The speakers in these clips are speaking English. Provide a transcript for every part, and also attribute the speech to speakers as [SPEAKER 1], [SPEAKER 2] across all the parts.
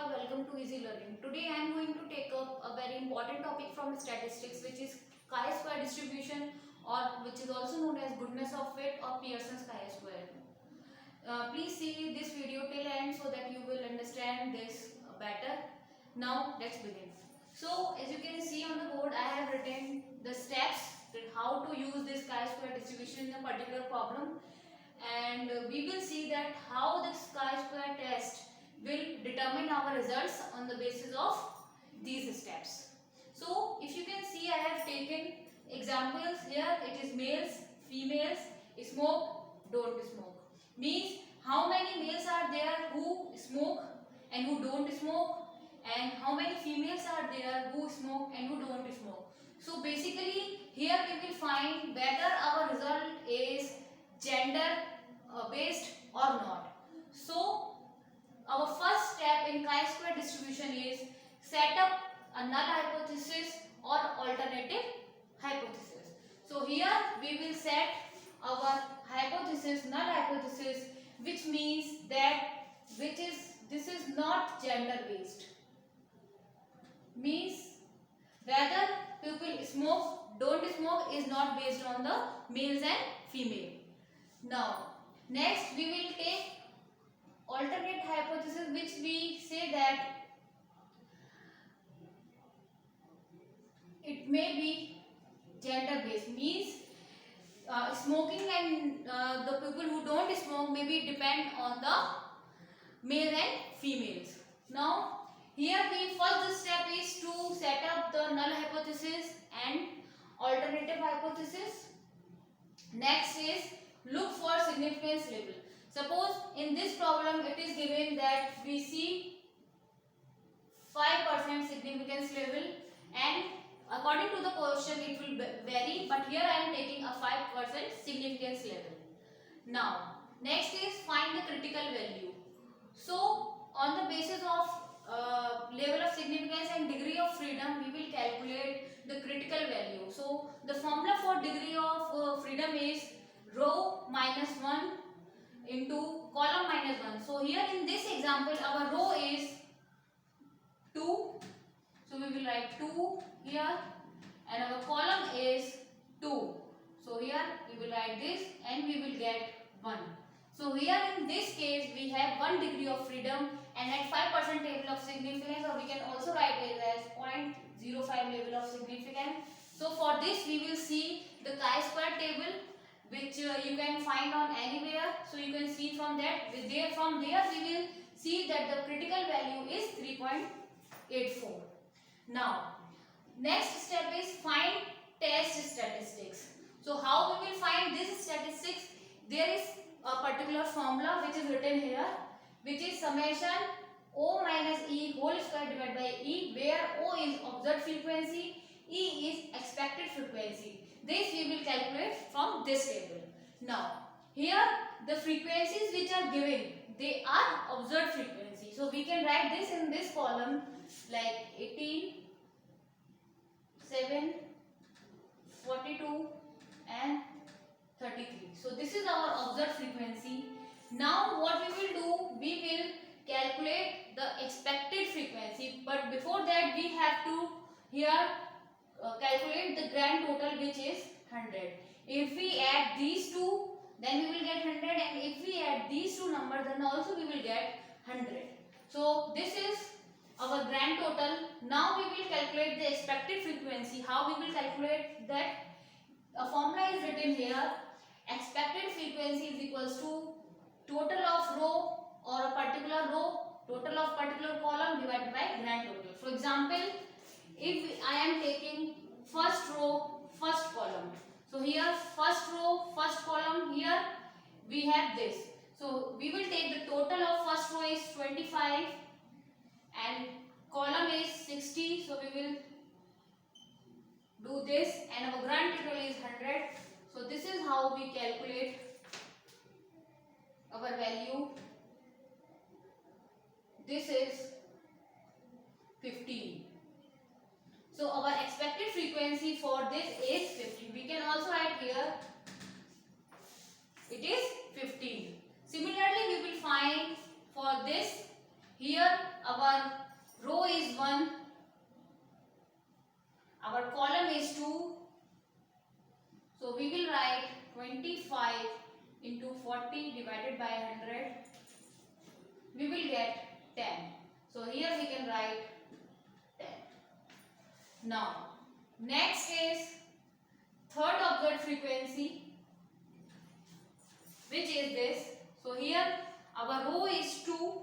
[SPEAKER 1] all, welcome to Easy Learning. Today I am going to take up a very important topic from statistics, which is chi-square distribution, or which is also known as goodness of fit or Pearson's chi-square. Please see this video till end so that you will understand this better. Now let's begin. So as you can see on the board, I have written the steps that how to use this chi-square distribution in a particular problem, and we will see that how this chi-square test will determine our results on the basis of these steps. So if you can see, I have taken examples here. It is males, females, smoke, don't smoke. Means how many males are there who smoke and who don't smoke, and how many females are there who smoke and who don't smoke. So basically here we will find whether our result is gender based or not. So our first step in chi-square distribution is set up a null hypothesis or alternative hypothesis. So here we will set our hypothesis, null hypothesis, which means that this is not gender based. Means whether people smoke, don't smoke is not based on the males and female. Now next we will take alternate hypothesis, which we say that it may be gender based. Means smoking and the people who don't smoke maybe depend on the male and females. Now here the first step is to set up the null hypothesis and alternative hypothesis. Next is look for significance level. Suppose in this problem it is given that we see 5% significance level, and according to the question it will vary, but here I am taking a 5% significance level. Now next is find the critical value. So on the basis of level of significance and degree of freedom, we will calculate the critical value. So the formula for degree of freedom is rho minus 1 into column minus 1. So here in this example our rho is 2, so we will write 2 here, and our column is 2, so here we will write this and we will get 1. So here in this case we have 1 degree of freedom and at 5% level of significance, or we can also write it as 0.05 level of significance. So for this we will see the chi-square table, which you can find on anywhere. So you can see from that, from there we will see that the critical value is 3.84. Now next step is find test statistics. So how we will find this statistics? There is a particular formula which is written here, which is summation O minus E whole square divided by E, where O is observed frequency, E is expected frequency. This we will calculate from this table. Now here the frequencies which are given, they are observed frequency. So we can write this in this column like 18, 7, 42 and 33. So this is our observed frequency. Now what we will do, we will calculate the expected frequency, but before that we have to here calculate the grand total, which is 100. If we add these two, then we will get 100, and if we add these two numbers, then also we will get 100. So this is our grand total. Now we will calculate the expected frequency. How we will calculate that? A formula is written here. Expected frequency is equals to total of row or a particular row, total of particular column divided by grand total. For example, if I am taking first row, first column, so here first row, first column, here we have this. So we will take the total of first row is 25 and column is 60. So we will do this, and our grand total is 100. So this is how we calculate our value. This is 15. So our expected frequency for this is 15. We can also write here it is 15. Similarly we will find for this here our row is 1, our column is 2, so we will write 25 into 40 divided by 100, we will get 10. So here we can write 10. Now next is third observed frequency, which is this. So here our row is 2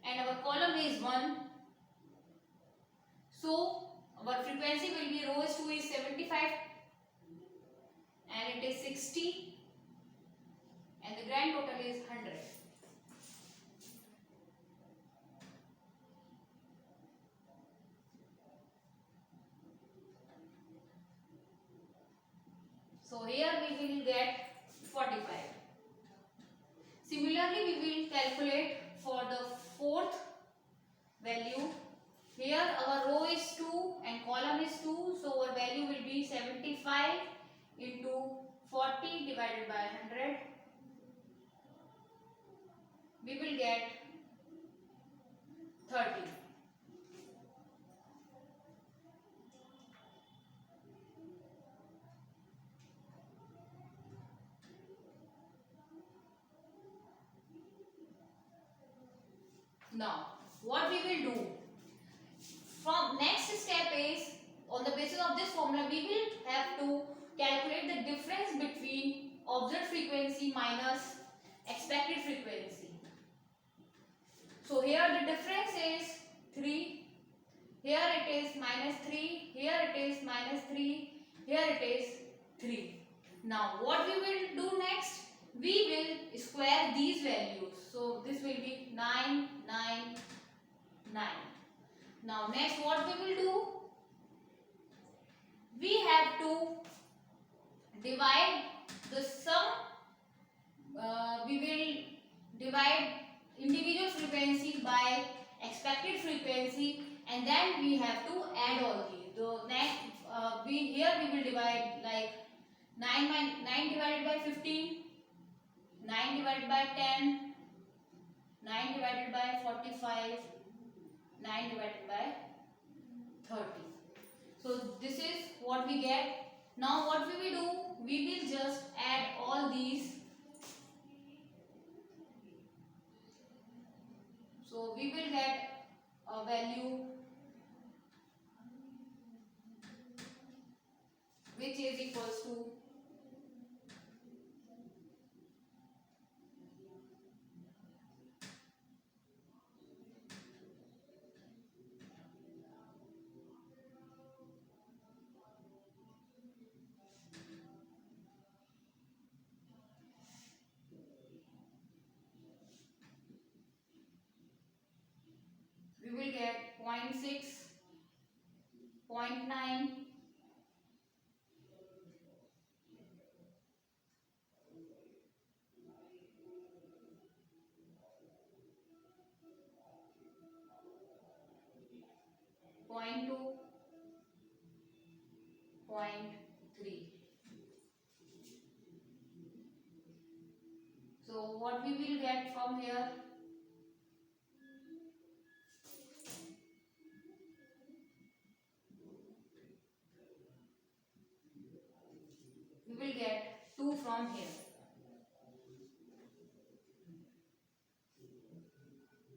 [SPEAKER 1] and our column is 1. So our frequency will be row is 2 is 75 and it is 60 and the grand total is 100. So here we will get 45. Similarly, we will calculate for the fourth value. Here our row is 2 and column is 2, so our value will be 75 into 40 divided by 100. We will get 30. Now, what we will do from next step is, on the basis of this formula, we will have to calculate the difference between observed frequency minus expected frequency. So here the difference is 3, here it is minus 3, here it is minus 3, here it is 3. Now what we will do next? We will square these values. So this will be 9, 9, 9. Now next what we will do? We have to divide the sum. We will divide individual frequency by expected frequency, and then we have to add all these. So next, here we will divide like 9 divided by 15, 9 divided by 10, 9 divided by 45, 9 divided by 30. So this is what we get. Now what we will do? We will just add all these. So we will get a value which is equals to we will get 0.6, 0.9, 0.2, 0.3. So what we will get from here? We will get 2 from here.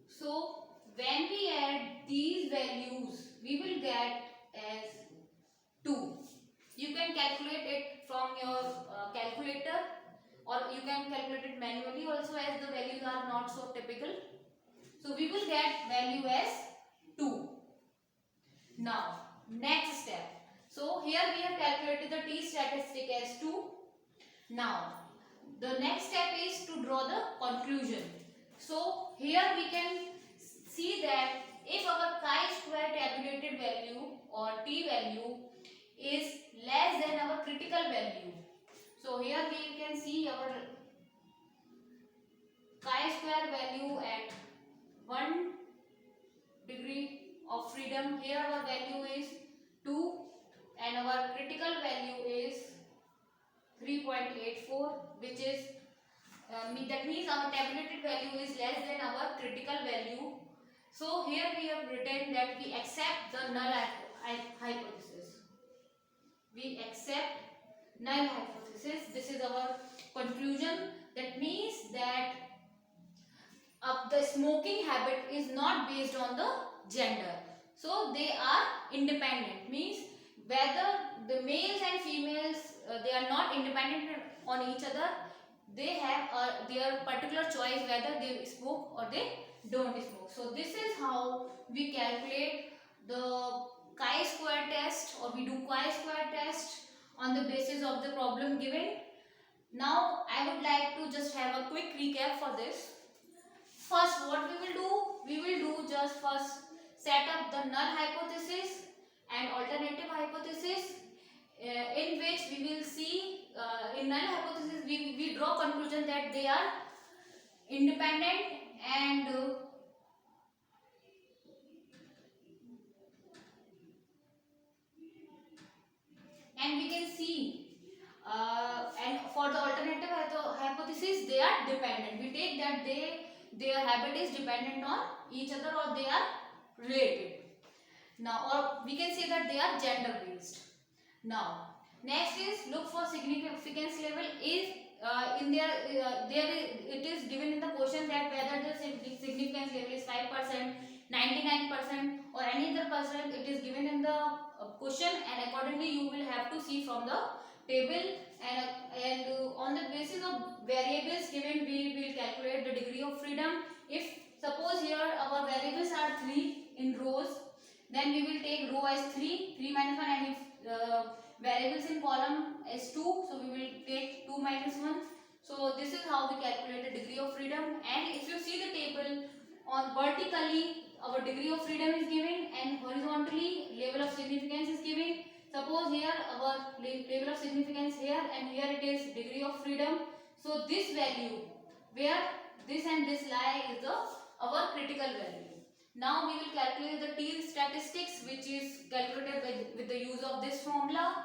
[SPEAKER 1] So when we add these values, we will get as 2. You can calculate it from your calculator, or you can calculate it manually also, as the values are not so typical. So we will get value as 2. Now next step. So here we have calculated the t statistic as 2. Now the next step is to draw the conclusion. So here we can see that if our chi-square tabulated value or t value is less than our critical value. So here we can see our chi-square value at 1 degree of freedom. Here our value is 2 and our critical value is 3.84, which is that means our tabulated value is less than our critical value. So here we have written that we accept the null hypothesis. We accept null hypothesis. This is our conclusion. That means that the smoking habit is not based on the gender. So they are independent. Means whether the males and females they are not independent on each other. They have their particular choice whether they smoke or they don't smoke. So this is how we calculate the chi-square test, or we do chi-square test on the basis of the problem given. Now I would like to just have a quick recap for this. First, what we will do just first set up the null hypothesis and alternative hypothesis, in which we will see in null hypothesis we draw conclusion that they are independent, and we can see and for the alternative hypothesis they are dependent. We take that their habit is dependent on each other, or they are related. Now, or we can say that they are gender based. Now, next is look for significance level. Is in it is given in the question that whether the significance level is 5%, 99%, or any other percent. It is given in the question, and accordingly you will have to see from the table, and on the basis of variables given we will calculate the degree of freedom. If suppose here our variables are 3 in rows, then we will take row as 3 minus 1, and if variables in column as 2, so we will take 2 minus 1. So this is how we calculate the degree of freedom. And if you see the table, on vertically our degree of freedom is given, and horizontally level of significance is given. Suppose here our level of significance here, and here it is degree of freedom. So this value where this and this lie is our critical value. Now we will calculate the T statistics, which is calculated with the use of this formula,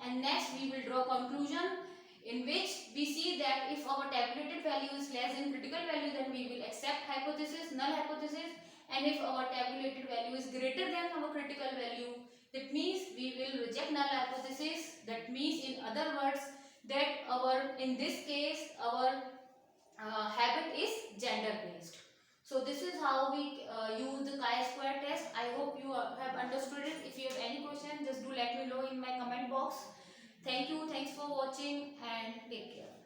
[SPEAKER 1] and next we will draw conclusion, in which we see that if our tabulated value is less than critical value, then we will accept hypothesis, null hypothesis, and if our tabulated value is greater than our critical value, that means we will reject null hypothesis. That means, in other words, that in this case our habit is gender based. So this is how we use the chi-square test. I hope you have understood it. If you have any question, just do let me know in my comment box. Thank you. Thanks for watching, and take care.